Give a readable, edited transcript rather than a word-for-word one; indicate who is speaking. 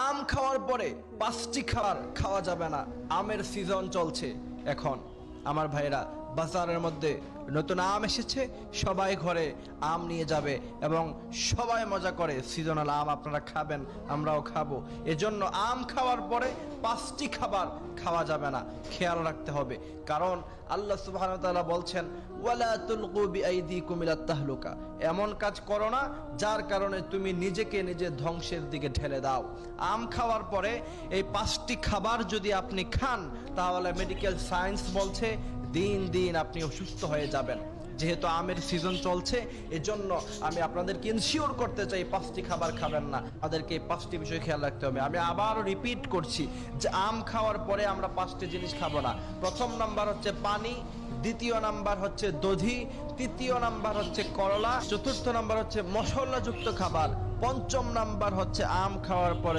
Speaker 1: আম খাওয়ার পরে 5টি খাবার খাওয়া যাবে না। আমের সিজন চলছে এখন আমার ভাইরা, বাজারের মধ্যে নতুন আম এসেছে, সবাই ঘরে আম নিয়ে যাবে এবং সবাই মজা করে। সিজনাল আম আপনারা খাবেন, আমরাও খাবো। এজন্য আম খাওয়ার পরে 5টি খাবার খাওয়া যাবে না, খেয়াল রাখতে হবে। কারণ আল্লাহ সুবহানাহু ওয়া তাআলা বলছেন, ওয়ালা তুলকু বিআইদিকুম ইলাত তাহলুকা, এমন কাজ করো না যার কারণে তুমি নিজেকে নিজে ধ্বংসের দিকে ঠেলে দাও। আম খাওয়ার পরে এই 5টি খাবার যদি আপনি খান, তাহলে মেডিকেল সায়েন্স বলছে দিন দিন আপনি অসুস্থ হয়ে যাবেন। যেহেতু আমের সিজন চলছে, এজন্য আমি আপনাদেরকে ইনশিওর করতে চাই 5টি খাবার খাবেন না। আমাদেরকে এই 5টি বিষয় খেয়াল রাখতে হবে। আমি আবারও রিপিট করছি যে আম খাওয়ার পরে আমরা 5টি জিনিস খাবো না। প্রথম নাম্বার হচ্ছে পানি, দ্বিতীয় নাম্বার হচ্ছে দধি, তৃতীয় নাম্বার হচ্ছে করলা, চতুর্থ নাম্বার হচ্ছে মশলাযুক্ত খাবার, পঞ্চম নাম্বার হচ্ছে আম খাওয়ার পরে